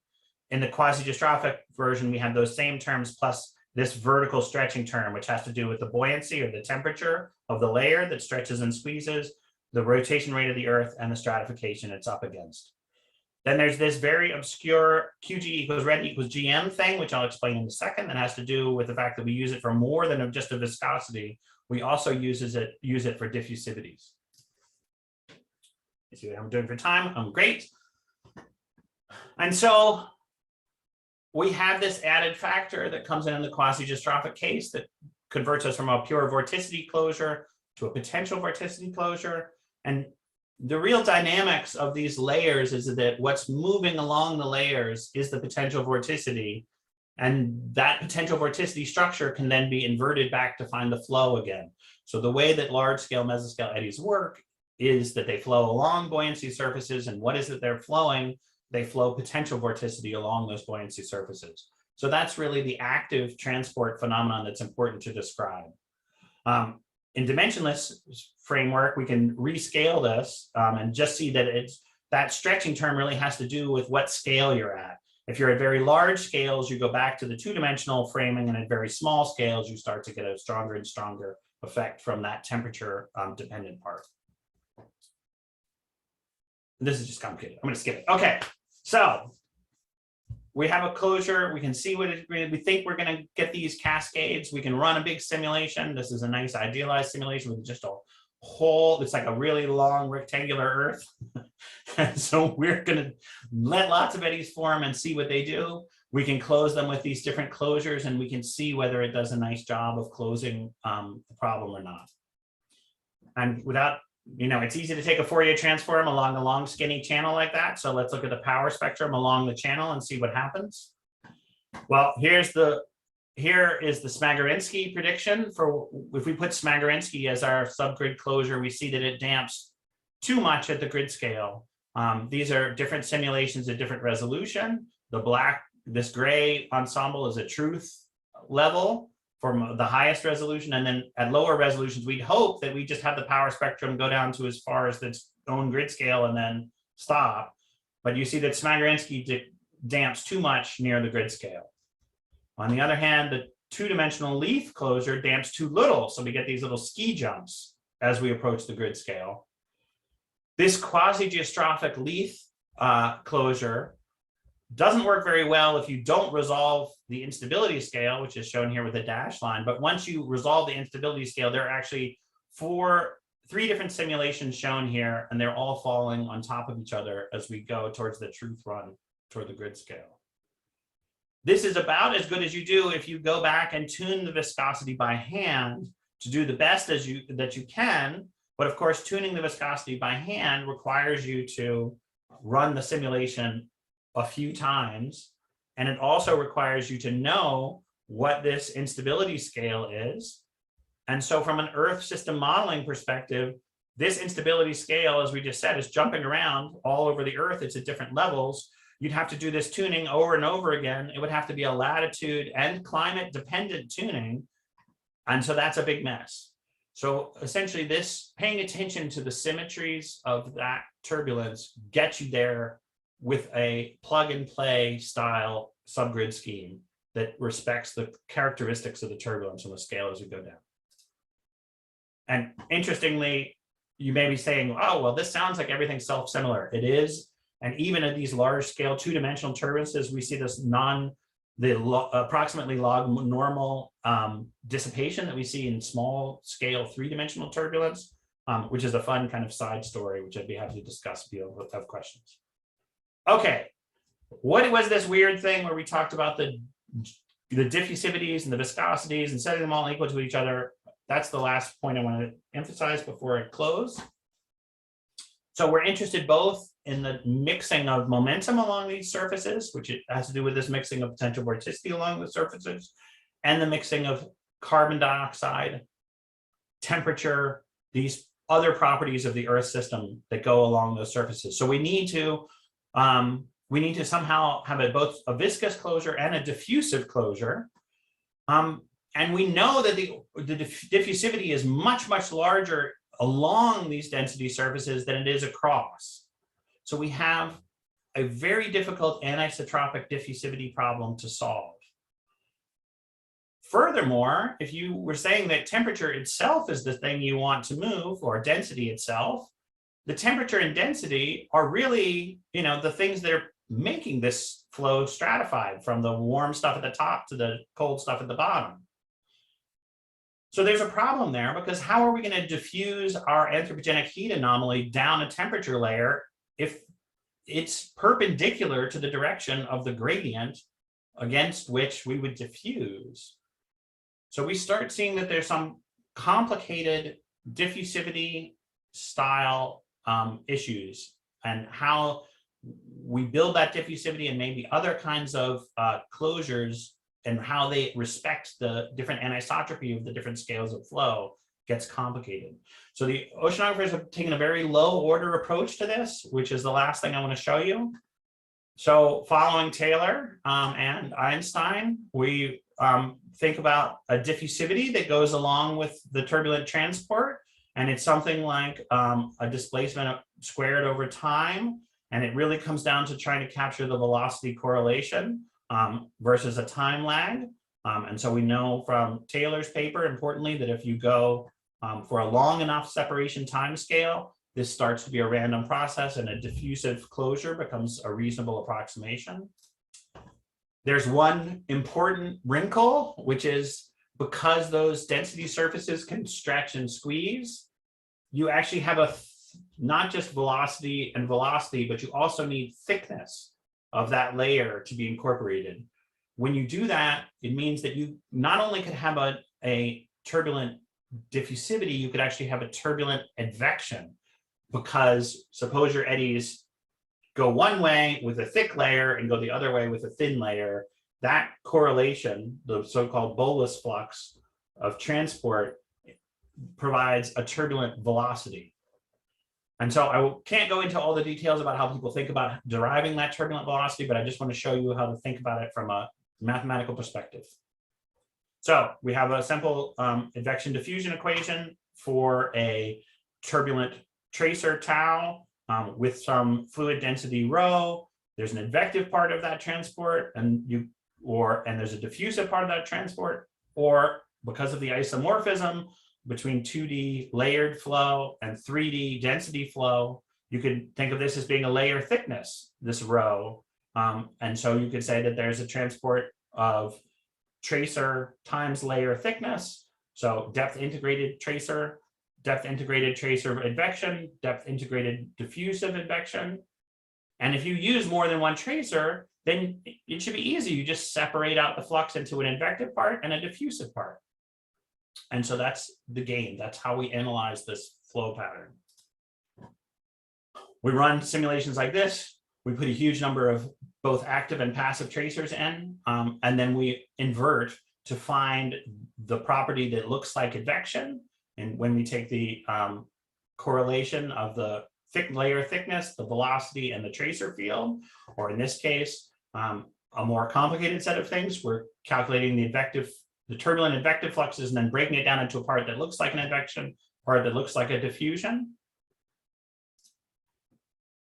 In the quasi-geostrophic version, we have those same terms plus this vertical stretching term, which has to do with the buoyancy or the temperature of the layer that stretches and squeezes, the rotation rate of the Earth, and the stratification it's up against. Then there's this very obscure QG equals red equals GM thing, which I'll explain in a second, that has to do with the fact that we use it for more than just a viscosity. We also use it for diffusivities. You see what I'm doing for time? I'm great. And so we have this added factor that comes in the quasi-geostrophic case that converts us from a pure vorticity closure to a potential vorticity closure. And the real dynamics of these layers is that what's moving along the layers is the potential vorticity. And that potential vorticity structure can then be inverted back to find the flow again. So the way that large scale mesoscale eddies work is that they flow along buoyancy surfaces. And what is it they're flowing? They flow potential vorticity along those buoyancy surfaces. So that's really the active transport phenomenon that's important to describe. In dimensionless framework, we can rescale this and just see that that stretching term really has to do with what scale you're at. If you're at very large scales, you go back to the two-dimensional framing, and at very small scales, you start to get a stronger and stronger effect from that temperature dependent part. This is just complicated. I'm going to skip it. Okay. So we have a closure. We can see what we think we're going to get these cascades. We can run a big simulation. This is a nice idealized simulation with just a whole, it's like a really long rectangular Earth. And so we're going to let lots of eddies form and see what they do. We can close them with these different closures, and we can see whether it does a nice job of closing the problem or not. And without, it's easy to take a Fourier transform along a long skinny channel like that. So let's look at the power spectrum along the channel and see what happens. Well, here is the Smagorinsky prediction for if we put Smagorinsky as our subgrid closure, we see that it damps too much at the grid scale. These are different simulations at different resolution. This gray ensemble is a truth level from the highest resolution. And then at lower resolutions, we'd hope that we just have the power spectrum go down to as far as its own grid scale and then stop. But you see that Smagorinsky damps too much near the grid scale. On the other hand, the two-dimensional leaf closure damps too little. So we get these little ski jumps as we approach the grid scale. This quasi-geostrophic leaf closure doesn't work very well if you don't resolve the instability scale, which is shown here with a dashed line. But once you resolve the instability scale, there are actually three different simulations shown here, and they're all falling on top of each other as we go towards the truth run toward the grid scale. This is about as good as you do if you go back and tune the viscosity by hand to do the best that you can. But of course, tuning the viscosity by hand requires you to run the simulation a few times. And it also requires you to know what this instability scale is. And so from an Earth system modeling perspective, this instability scale, as we just said, is jumping around all over the Earth. It's at different levels. You'd have to do this tuning over and over again. It would have to be a latitude and climate dependent tuning. And so that's a big mess. So essentially this paying attention to the symmetries of that turbulence gets you there with a plug and play style subgrid scheme that respects the characteristics of the turbulence on the scale as we go down. And interestingly, you may be saying, oh, well, this sounds like everything's self-similar. It is. And even at these large scale two-dimensional turbulences, we see this approximately log normal dissipation that we see in small scale three-dimensional turbulence, which is a fun kind of side story, which I'd be happy to discuss if you have questions. Okay, what was this weird thing where we talked about the diffusivities and the viscosities and setting them all equal to each other? That's the last point I want to emphasize before I close. So we're interested both in the mixing of momentum along these surfaces, which it has to do with this mixing of potential vorticity along the surfaces, and the mixing of carbon dioxide, temperature, these other properties of the Earth system that go along those surfaces. So we need to somehow have both a viscous closure and a diffusive closure. And we know that the diffusivity is much, much larger along these density surfaces than it is across. So we have a very difficult anisotropic diffusivity problem to solve. Furthermore, if you were saying that temperature itself is the thing you want to move, or density itself, the temperature and density are really, the things that are making this flow stratified from the warm stuff at the top to the cold stuff at the bottom. So there's a problem there, because how are we going to diffuse our anthropogenic heat anomaly down a temperature layer if it's perpendicular to the direction of the gradient against which we would diffuse? So we start seeing that there's some complicated diffusivity style issues, and how we build that diffusivity and maybe other kinds of closures, and how they respect the different anisotropy of the different scales of flow gets complicated. So the oceanographers have taken a very low order approach to this, which is the last thing I want to show you. So following Taylor and Einstein, we think about a diffusivity that goes along with the turbulent transport. And it's something like a displacement squared over time. And it really comes down to trying to capture the velocity correlation versus a time lag. And so we know from Taylor's paper, importantly, that if you go for a long enough separation time scale, this starts to be a random process, and a diffusive closure becomes a reasonable approximation. There's one important wrinkle, which is because those density surfaces can stretch and squeeze, you actually have not just velocity and velocity, but you also need thickness of that layer to be incorporated. When you do that, it means that you not only could have a turbulent diffusivity, you could actually have a turbulent advection, because suppose your eddies go one way with a thick layer and go the other way with a thin layer. That correlation, the so-called bolus flux of transport, provides a turbulent velocity. And so can't go into all the details about how people think about deriving that turbulent velocity, but I just want to show you how to think about it from a mathematical perspective. So we have a simple advection diffusion equation for a turbulent tracer tau with some fluid density rho. There's an advective part of that transport, and there's a diffusive part of that transport, or because of the isomorphism between 2D layered flow and 3D density flow, you could think of this as being a layer thickness, this rho. And so you could say that there's a transport of tracer times layer thickness. So depth integrated tracer advection, depth integrated diffusive advection. And if you use more than one tracer, then it should be easy. You just separate out the flux into an advective part and a diffusive part. And so that's the game. That's how we analyze this flow pattern. We run simulations like this. We put a huge number of both active and passive tracers in, and then we invert to find the property that looks like advection. And when we take the correlation of the layer thickness, the velocity, and the tracer field, or in this case, a more complicated set of things, we're calculating the turbulent advective fluxes and then breaking it down into a part that looks like an advection, part that looks like a diffusion.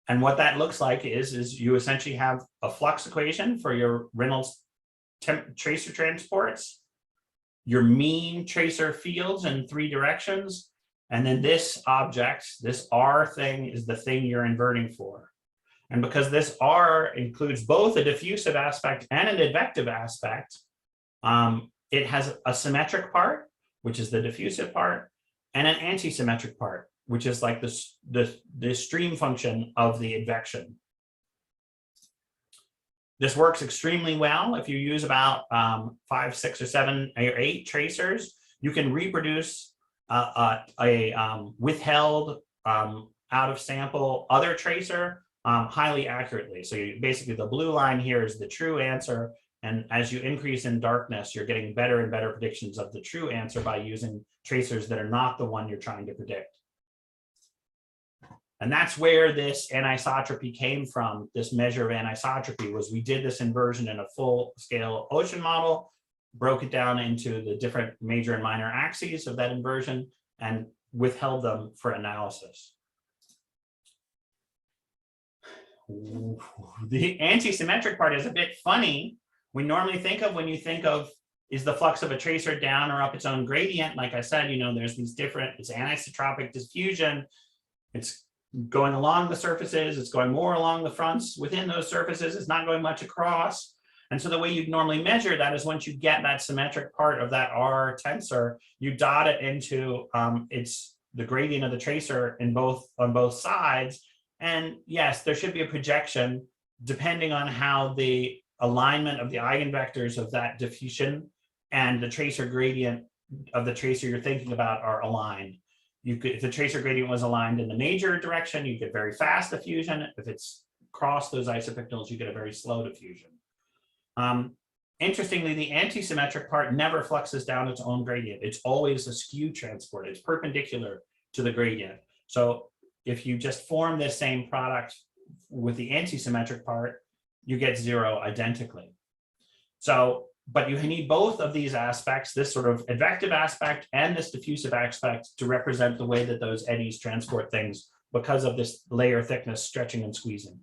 And what that looks like is you essentially have a flux equation for your Reynolds tracer transports, your mean tracer fields in 3 directions, and then this object, this R thing, is the thing you're inverting for. And because this R includes both a diffusive aspect and an advective aspect, it has a symmetric part, which is the diffusive part, and an anti-symmetric part, which is like the stream function of the advection. This works extremely well. If you use about 5, 6, or 7, or 8 tracers, you can reproduce a withheld out of sample other tracer highly accurately. So basically the blue line here is the true answer. And as you increase in darkness, you're getting better and better predictions of the true answer by using tracers that are not the one you're trying to predict. And that's where this anisotropy came from. This measure of anisotropy was we did this inversion in a full scale ocean model, broke it down into the different major and minor axes of that inversion, and withheld them for analysis. The anti-symmetric part is a bit funny. We normally think of, when you think of, is the flux of a tracer down or up its own gradient? Like I said, there's these different, it's anisotropic diffusion. It's going along the surfaces, it's going more along the fronts within those surfaces, it's not going much across. And so the way you'd normally measure that is once you get that symmetric part of that R tensor, you dot it into the gradient of the tracer on both sides. And yes, there should be a projection depending on how the alignment of the eigenvectors of that diffusion and the tracer gradient of the tracer you're thinking about are aligned. If the tracer gradient was aligned in the major direction, you get very fast diffusion. If it's crossed those isopycnals, you get a very slow diffusion. Interestingly, the anti-symmetric part never fluxes down its own gradient. It's always a skew transport. It's perpendicular to the gradient. So if you just form this same product with the anti-symmetric part, you get 0 identically. So, but you need both of these aspects, this sort of advective aspect and this diffusive aspect, to represent the way that those eddies transport things because of this layer thickness stretching and squeezing.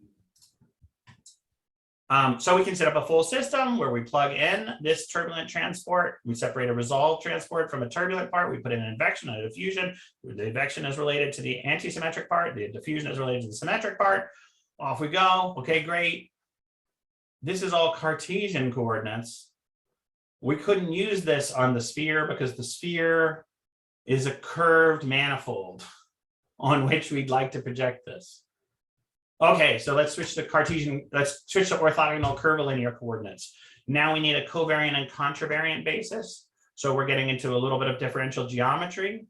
So we can set up a full system where we plug in this turbulent transport. We separate a resolved transport from a turbulent part. We put in an advection and a diffusion. The advection is related to the anti-symmetric part. The diffusion is related to the symmetric part. Off we go. Okay, great. This is all Cartesian coordinates. We couldn't use this on the sphere because the sphere is a curved manifold on which we'd like to project this. Okay, so let's switch to orthogonal curvilinear coordinates. Now we need a covariant and contravariant basis. So we're getting into a little bit of differential geometry.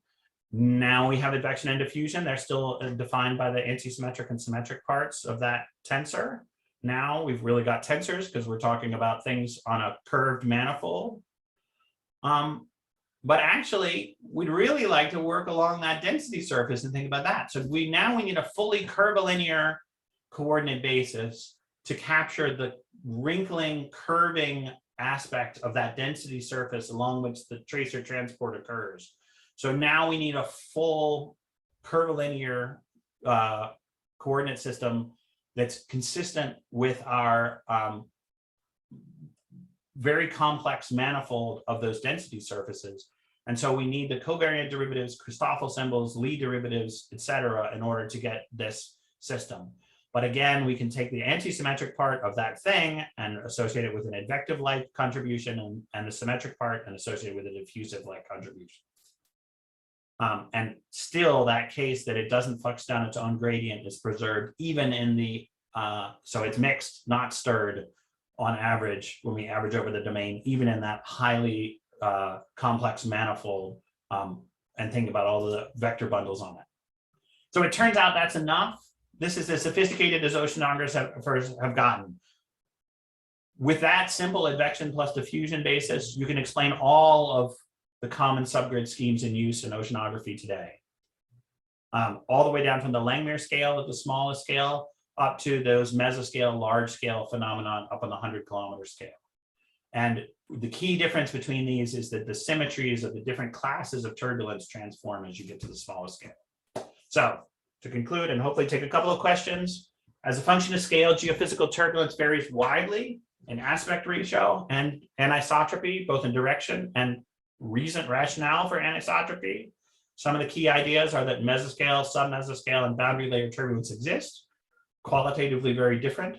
Now we have advection and diffusion. They're still defined by the antisymmetric and symmetric parts of that tensor. Now we've really got tensors because we're talking about things on a curved manifold. But actually, we'd really like to work along that density surface and think about that. So we need a fully curvilinear coordinate basis to capture the wrinkling, curving aspect of that density surface along which the tracer transport occurs. So now we need a full curvilinear coordinate system that's consistent with our very complex manifold of those density surfaces. And so we need the covariant derivatives, Christoffel symbols, Lie derivatives, et cetera, in order to get this system. But again, we can take the anti-symmetric part of that thing and associate it with an advective-like contribution, and the symmetric part and associate it with a diffusive-like contribution. And still that case that it doesn't flux down its own gradient is preserved even in the, so it's mixed, not stirred on average when we average over the domain, even in that highly complex manifold, and think about all the vector bundles on it. So it turns out that's enough. This is as sophisticated as oceanographers have gotten. With that simple advection plus diffusion basis, you can explain all of the common subgrid schemes in use in oceanography today. All the way down from the Langmuir scale at the smallest scale up to those mesoscale, large scale phenomenon up on the 100-kilometer scale. And the key difference between these is that the symmetries of the different classes of turbulence transform as you get to the smallest scale. So to conclude and hopefully take a couple of questions, as a function of scale, geophysical turbulence varies widely in aspect ratio and anisotropy, both in direction and recent rationale for anisotropy. Some of the key ideas are that mesoscale, submesoscale, and boundary layer turbulence exist, qualitatively very different.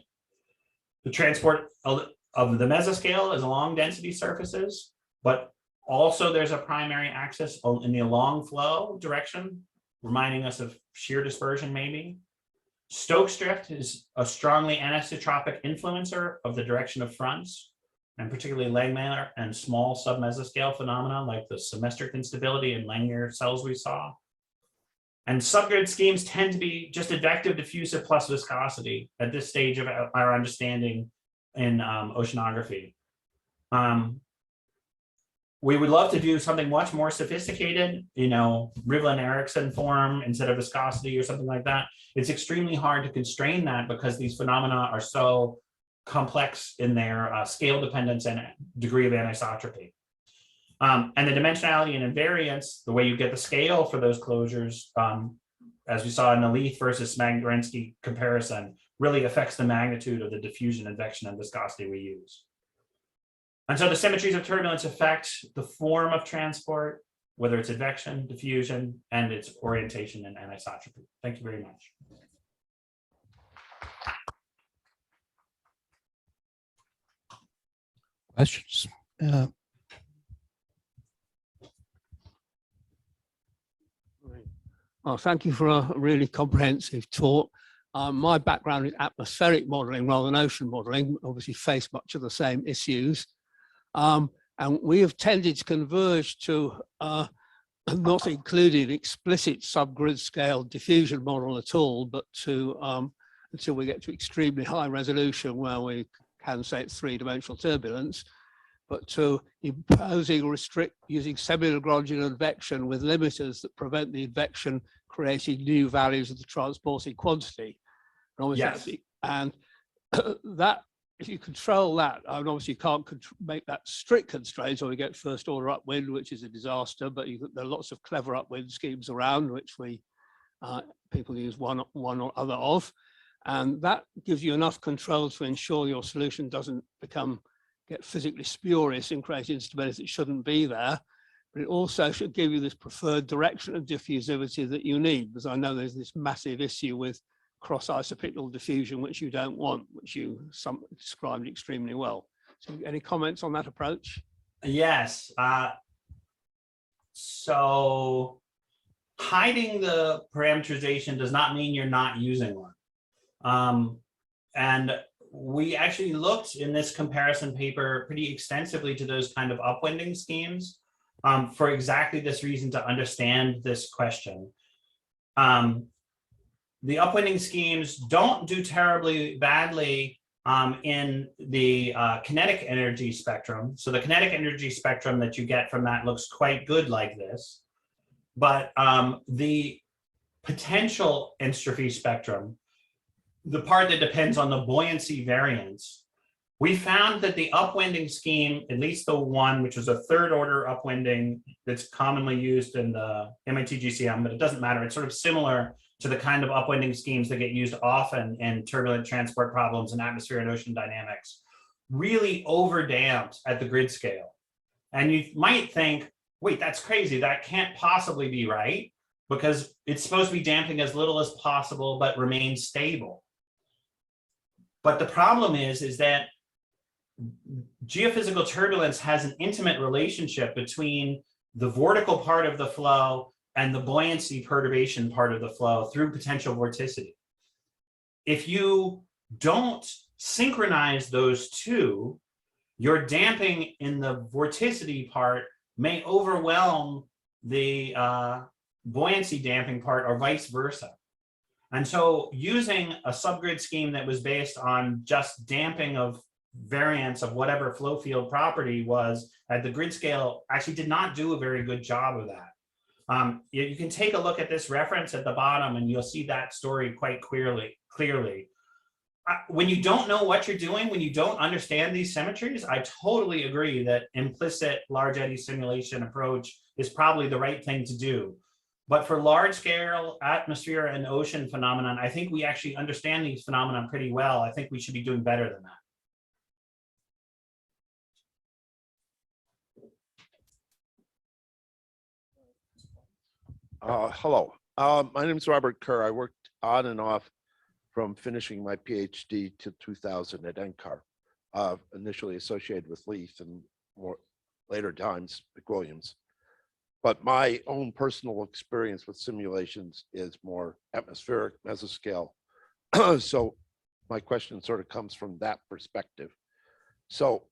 The transport of the mesoscale is along density surfaces, but also there's a primary axis in the along flow direction, reminding us of shear dispersion maybe. Stokes drift is a strongly anisotropic influencer of the direction of fronts, and particularly Langmuir and small submesoscale phenomena like the symmetric instability in Langmuir cells we saw. And subgrid schemes tend to be just advective, diffusive plus viscosity at this stage of our understanding in oceanography. We would love to do something much more sophisticated, Rivlin-Erickson form instead of viscosity or something like that. It's extremely hard to constrain that because these phenomena are so complex in their scale dependence and degree of anisotropy. And the dimensionality and invariance, the way you get the scale for those closures, as we saw in the Leith versus Magorensky comparison, really affects the magnitude of the diffusion, advection, and viscosity we use. And so the symmetries of turbulence affect the form of transport, whether it's advection, diffusion, and its orientation and anisotropy. Thank you very much. Questions? Well, thank you for a really comprehensive talk. My background is atmospheric modeling rather than ocean modeling, obviously face much of the same issues. And we have tended to converge to not including explicit subgrid scale diffusion model at all, but to until we get to extremely high resolution where we can say it's three-dimensional turbulence, but to imposing or restrict using semi-Lagrangian advection with limiters that prevent the advection creating new values of the transporting quantity. And obviously, yes. And that, if you control that, and obviously you can't make that strict constraints, or we get first order upwind, which is a disaster, but there are lots of clever upwind schemes around, which we people use one or other of. And that gives you enough control to ensure your solution doesn't get physically spurious and create instability that shouldn't be there. But it also should give you this preferred direction of diffusivity that you need, because I know there's this massive issue with cross-isopycnal diffusion, which you don't want, which you described extremely well. So any comments on that approach? Yes. So hiding the parameterization does not mean you're not using one. And we actually looked in this comparison paper pretty extensively to those kind of upwinding schemes for exactly this reason, to understand this question. The upwinding schemes don't do terribly badly in the kinetic energy spectrum. So the kinetic energy spectrum that you get from that looks quite good like this. But the potential entropy spectrum, the part that depends on the buoyancy variance, we found that the upwinding scheme, at least the one which was a third order upwinding that's commonly used in the MIT GCM, but it doesn't matter. It's sort of similar to the kind of upwinding schemes that get used often in turbulent transport problems in atmosphere and ocean dynamics, really overdamped at the grid scale. And you might think, wait, that's crazy. That can't possibly be right, because it's supposed to be damping as little as possible, but remain stable. But the problem is that geophysical turbulence has an intimate relationship between the vortical part of the flow and the buoyancy perturbation part of the flow through potential vorticity. If you don't synchronize those two, your damping in the vorticity part may overwhelm the buoyancy damping part, or vice versa. And so using a subgrid scheme that was based on just damping of variance of whatever flow field property was at the grid scale actually did not do a very good job of that. You can take a look at this reference at the bottom and you'll see that story quite clearly. When you don't know what you're doing, when you don't understand these symmetries, I totally agree that implicit large eddy simulation approach is probably the right thing to do. But for large scale atmosphere and ocean phenomenon, I think we actually understand these phenomena pretty well. I think we should be doing better than that. Hello, my name is Robert Kerr. I worked on and off from finishing my PhD to 2000 at NCAR, initially associated with Leith and more later times McWilliams. But my own personal experience with simulations is more atmospheric, mesoscale. So my question sort of comes from that perspective. So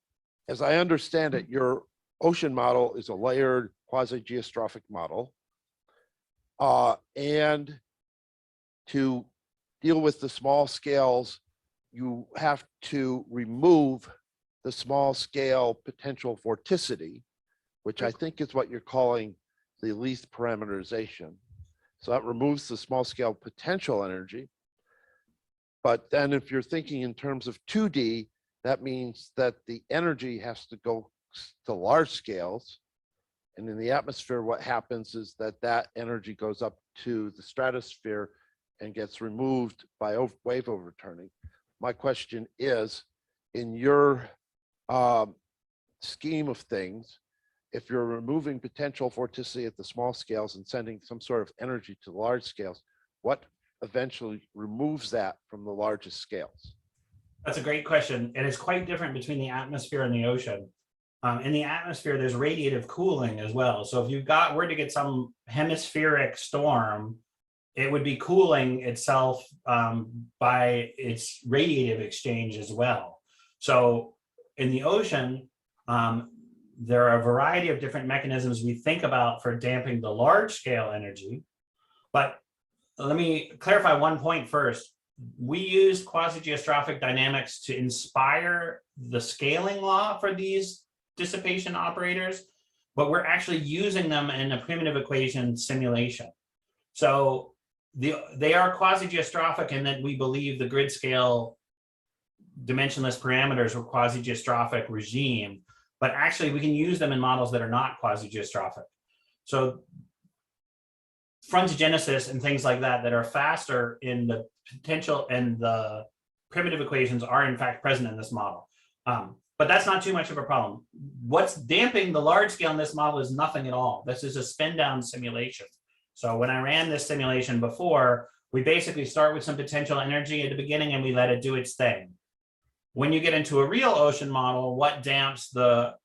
as I understand it, your ocean model is a layered quasi-geostrophic model. And to deal with the small scales, you have to remove the small scale potential vorticity, which I think is what you're calling the least parameterization. So that removes the small scale potential energy. But then if you're thinking in terms of 2D, that means that the energy has to go to large scales. And in the atmosphere, what happens is that that energy goes up to the stratosphere and gets removed by wave overturning. My question is, in your scheme of things, if you're removing potential vorticity at the small scales and sending some sort of energy to the large scales, what eventually removes that from the largest scales? That's a great question. And it's quite different between the atmosphere and the ocean. In the atmosphere, there's radiative cooling as well. So if you were to get some hemispheric storm, it would be cooling itself by its radiative exchange as well. So in the ocean, there are a variety of different mechanisms we think about for damping the large scale energy. But let me clarify one point first. We use quasi-geostrophic dynamics to inspire the scaling law for these dissipation operators, but we're actually using them in a primitive equation simulation. So they are quasi-geostrophic in that we believe the grid scale dimensionless parameters were quasi-geostrophic regime, but actually we can use them in models that are not quasi-geostrophic. So frontogenesis and things like that are faster in the potential and the primitive equations are in fact present in this model. But that's not too much of a problem. What's damping the large scale in this model is nothing at all. This is a spin down simulation. So when I ran this simulation before, we basically start with some potential energy at the beginning and we let it do its thing. When you get into a real ocean model, what damps the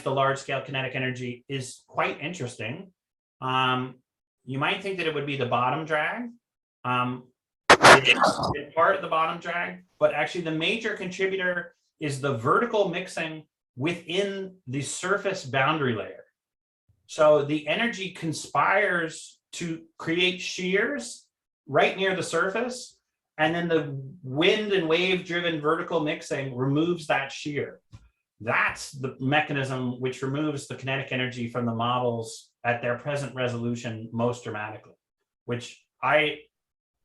large scale kinetic energy is quite interesting. You might think that it would be the bottom drag. It's part of the bottom drag, but actually the major contributor is the vertical mixing within the surface boundary layer. So the energy conspires to create shears right near the surface, And then the wind and wave driven vertical mixing removes that shear. That's the mechanism which removes the kinetic energy from the models at their present resolution most dramatically, which I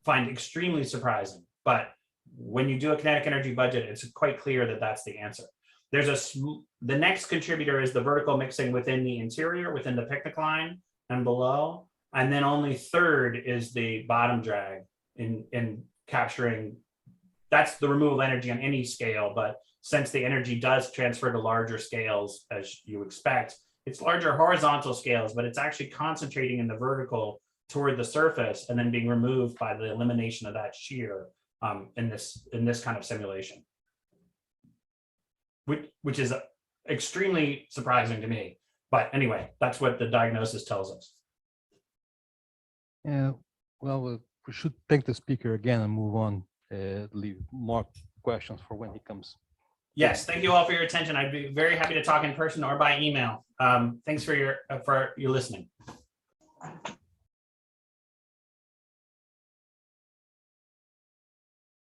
find extremely surprising. But when you do a kinetic energy budget, it's quite clear that that's the answer. There's the next contributor is the vertical mixing within the interior, within the picnic line and below. And then only third is the bottom drag in capturing, that's the removal of energy on any scale. But since the energy does transfer to larger scales, as you expect, it's larger horizontal scales, but it's actually concentrating in the vertical toward the surface and then being removed by the elimination of that shear in this kind of simulation, which is extremely surprising to me. But anyway, that's what the diagnosis tells us. Yeah, well, we should thank the speaker again and move on. Leave more questions for when he comes. Yes, thank you all for your attention. I'd be very happy to talk in person or by email. Thanks for your listening.